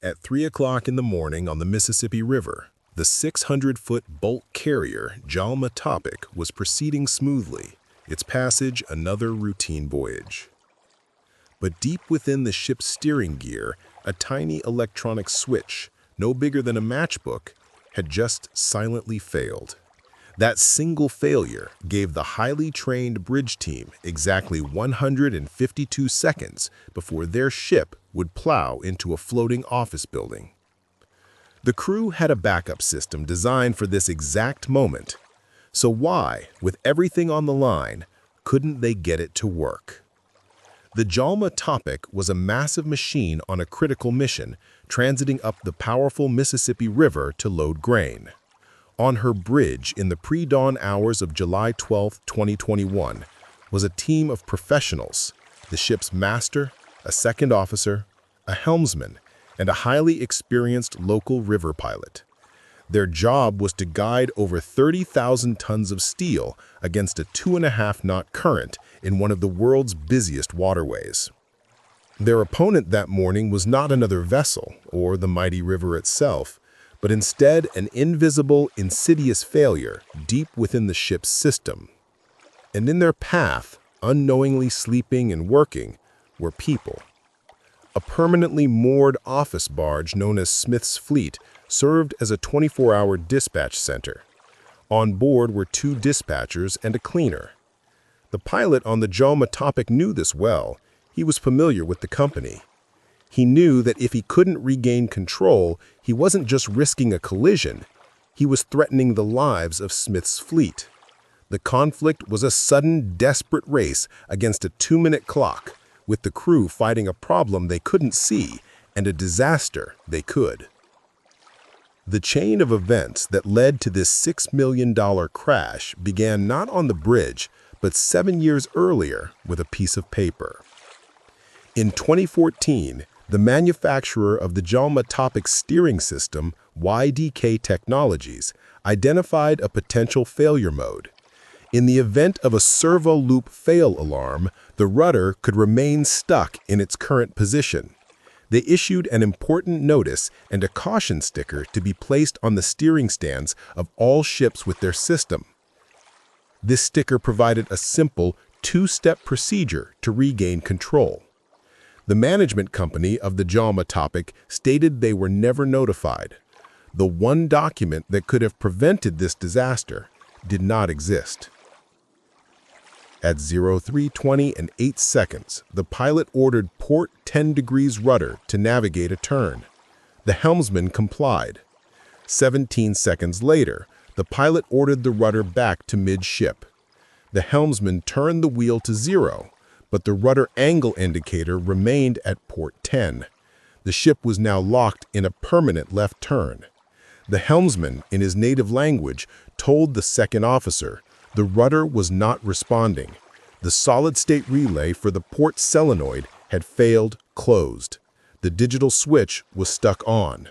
At 3 o'clock in the morning on the Mississippi River, the 600-foot bulk carrier Jalma Topic was proceeding smoothly, its passage another routine voyage. But deep within the ship's steering gear, a tiny electronic switch, no bigger than a matchbook, had just silently failed. That single failure gave the highly trained bridge team exactly 152 seconds before their ship would plow into a floating office building. The crew had a backup system designed for this exact moment. So why, with everything on the line, couldn't they get it to work? The Jalma Topic was a massive machine on a critical mission, transiting up the powerful Mississippi River to load grain. On her bridge in the pre-dawn hours of July 12, 2021, was a team of professionals, the ship's master, a second officer, a helmsman, and a highly experienced local river pilot. Their job was to guide over 30,000 tons of steel against a 2.5-knot current in one of the world's busiest waterways. Their opponent that morning was not another vessel or the mighty river itself, but instead an invisible, insidious failure deep within the ship's system. And in their path, unknowingly sleeping and working, were people. A permanently moored office barge known as Smith's Fleet served as a 24-hour dispatch center. On board were 2 dispatchers and a cleaner. The pilot on the Jalma Topic knew this well. He was familiar with the company. He knew that if he couldn't regain control, he wasn't just risking a collision, he was threatening the lives of Smith's fleet. The conflict was a sudden, desperate race against a 2-minute clock, with the crew fighting a problem they couldn't see and a disaster they could. The chain of events that led to this $6 million crash began not on the bridge, but 7 years earlier with a piece of paper. In 2014, the manufacturer of the Jalma Topic steering system, YDK Technologies, identified a potential failure mode. In the event of a servo loop fail alarm, the rudder could remain stuck in its current position. They issued an important notice and a caution sticker to be placed on the steering stands of all ships with their system. This sticker provided a simple 2-step procedure to regain control. The management company of the Jalma Topic stated they were never notified. The one document that could have prevented this disaster did not exist. At 03:20 and 8 seconds, the pilot ordered port 10 degrees rudder to navigate a turn. The helmsman complied. 17 seconds later, the pilot ordered the rudder back to midship. The helmsman turned the wheel to 0, but the rudder angle indicator remained at port 10. The ship was now locked in a permanent left turn. The helmsman, in his native language, told the second officer the rudder was not responding. The solid-state relay for the port solenoid had failed closed. The digital switch was stuck on.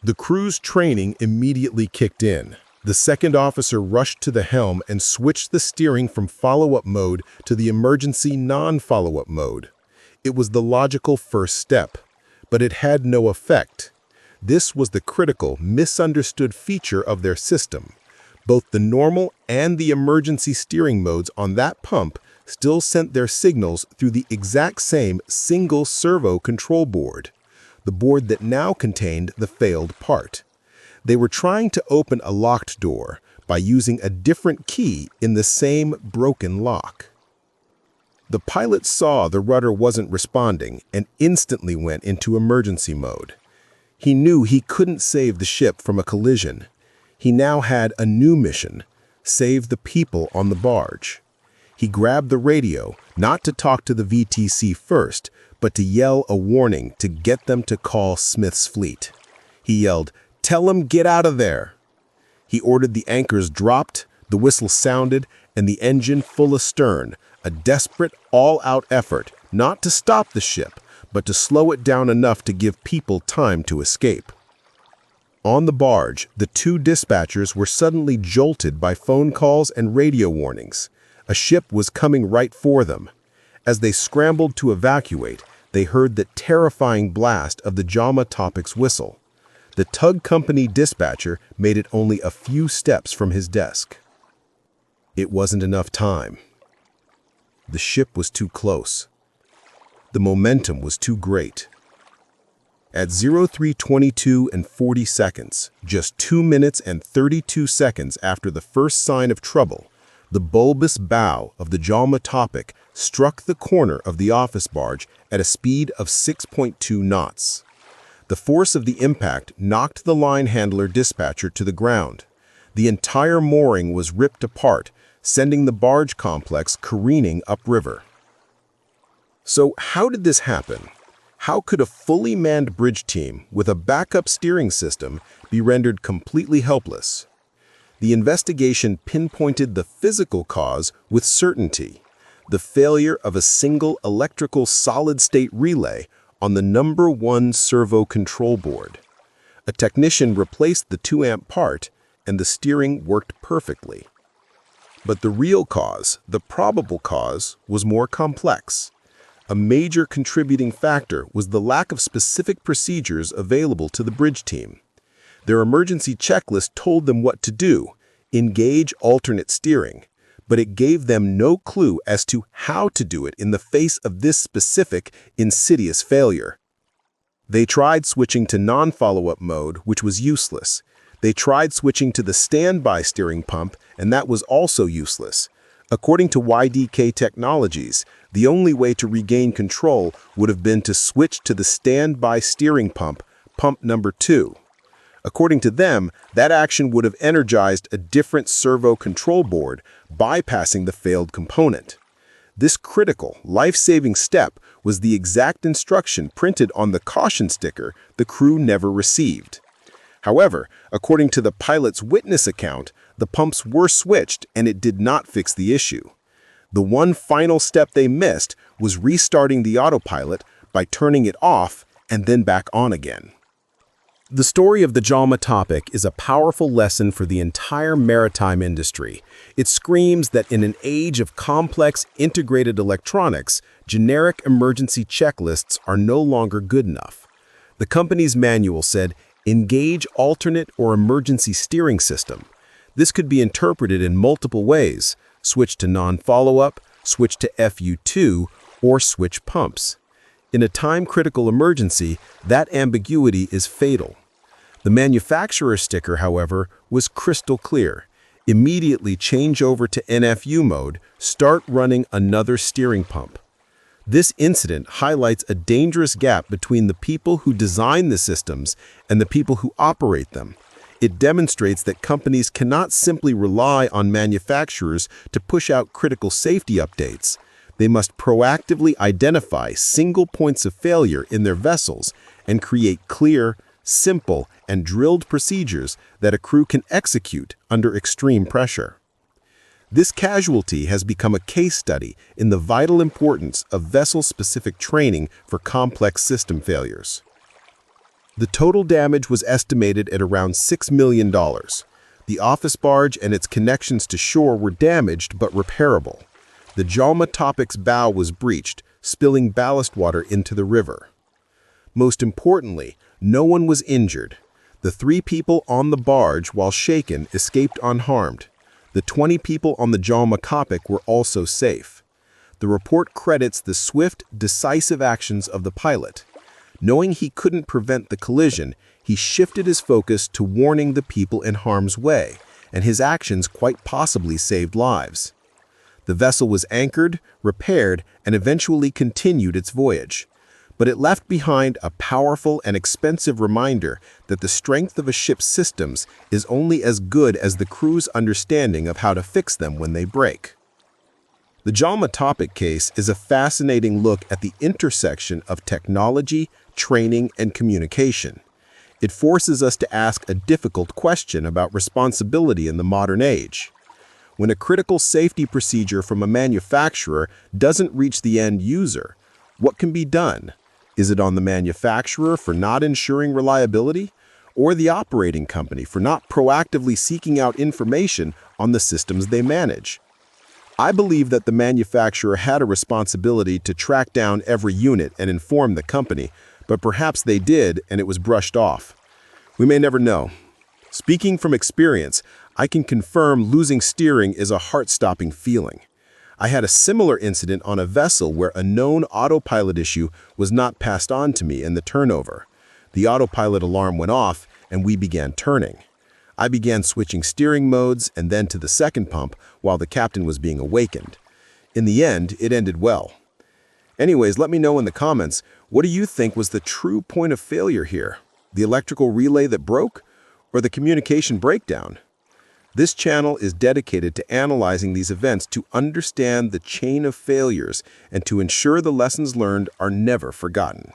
The crew's training immediately kicked in. The second officer rushed to the helm and switched the steering from follow-up mode to the emergency non-follow-up mode. It was the logical first step, but it had no effect. This was the critical, misunderstood feature of their system. Both the normal and the emergency steering modes on that pump still sent their signals through the exact same single servo control board, the board that now contained the failed part. They were trying to open a locked door by using a different key in the same broken lock. The pilot saw the rudder wasn't responding and instantly went into emergency mode. He knew he couldn't save the ship from a collision. He now had a new mission: save the people on the barge. He grabbed the radio, not to talk to the VTC first, but to yell a warning to get them to call Smith's fleet. He yelled, "Tell them get out of there!" He ordered the anchors dropped, the whistle sounded, and the engine full astern, a desperate, all-out effort not to stop the ship, but to slow it down enough to give people time to escape. On the barge, the 2 dispatchers were suddenly jolted by phone calls and radio warnings. A ship was coming right for them. As they scrambled to evacuate, they heard the terrifying blast of the Jalma Topic's whistle. The tug company dispatcher made it only a few steps from his desk. It wasn't enough time. The ship was too close. The momentum was too great. At 03:22 and 40 seconds, just 2 minutes and 32 seconds after the first sign of trouble, the bulbous bow of the Jalma Topic struck the corner of the office barge at a speed of 6.2 knots. The force of the impact knocked the line handler dispatcher to the ground. The entire mooring was ripped apart, sending the barge complex careening upriver. So how did this happen? How could a fully manned bridge team with a backup steering system be rendered completely helpless? The investigation pinpointed the physical cause with certainty: the failure of a single electrical solid-state relay on the #1 servo control board. A technician replaced the 2-amp part, and the steering worked perfectly. But the real cause, the probable cause, was more complex. A major contributing factor was the lack of specific procedures available to the bridge team. Their emergency checklist told them what to do: engage alternate steering, but it gave them no clue as to how to do it in the face of this specific, insidious failure. They tried switching to non-follow-up mode, which was useless. They tried switching to the standby steering pump, and that was also useless. According to YDK Technologies, the only way to regain control would have been to switch to the standby steering pump, pump number 2. According to them, that action would have energized a different servo control board, bypassing the failed component. This critical, life-saving step was the exact instruction printed on the caution sticker the crew never received. However, according to the pilot's witness account, the pumps were switched and it did not fix the issue. The one final step they missed was restarting the autopilot by turning it off and then back on again. The story of the Jalma Topic is a powerful lesson for the entire maritime industry. It screams that in an age of complex, integrated electronics, generic emergency checklists are no longer good enough. The company's manual said, "Engage alternate or emergency steering system." This could be interpreted in multiple ways: switch to non-follow-up, switch to FU2, or switch pumps. In a time-critical emergency, that ambiguity is fatal. The manufacturer's sticker, however, was crystal clear: immediately change over to NFU mode, start running another steering pump. This incident highlights a dangerous gap between the people who design the systems and the people who operate them. It demonstrates that companies cannot simply rely on manufacturers to push out critical safety updates. They must proactively identify single points of failure in their vessels and create clear, simple, and drilled procedures that a crew can execute under extreme pressure. This casualty has become a case study in the vital importance of vessel-specific training for complex system failures. The total damage was estimated at around $6 million. The office barge and its connections to shore were damaged but repairable. The Jalma Topic's bow was breached, spilling ballast water into the river. Most importantly, no one was injured. The 3 people on the barge, while shaken, escaped unharmed. The 20 people on the Jalma Topic were also safe. The report credits the swift, decisive actions of the pilot. Knowing he couldn't prevent the collision, he shifted his focus to warning the people in harm's way, and his actions quite possibly saved lives. The vessel was anchored, repaired, and eventually continued its voyage. But it left behind a powerful and expensive reminder that the strength of a ship's systems is only as good as the crew's understanding of how to fix them when they break. The Jalma Topic case is a fascinating look at the intersection of technology, training, and communication. It forces us to ask a difficult question about responsibility in the modern age. When a critical safety procedure from a manufacturer doesn't reach the end user, what can be done? Is it on the manufacturer for not ensuring reliability, or the operating company for not proactively seeking out information on the systems they manage? I believe that the manufacturer had a responsibility to track down every unit and inform the company, but perhaps they did and it was brushed off. We may never know. Speaking from experience, I can confirm losing steering is a heart-stopping feeling. I had a similar incident on a vessel where a known autopilot issue was not passed on to me in the turnover. The autopilot alarm went off and we began turning. I began switching steering modes and then to the second pump while the captain was being awakened. In the end, it ended well. Anyways, let me know in the comments, what do you think was the true point of failure here? The electrical relay that broke or the communication breakdown? This channel is dedicated to analyzing these events to understand the chain of failures and to ensure the lessons learned are never forgotten.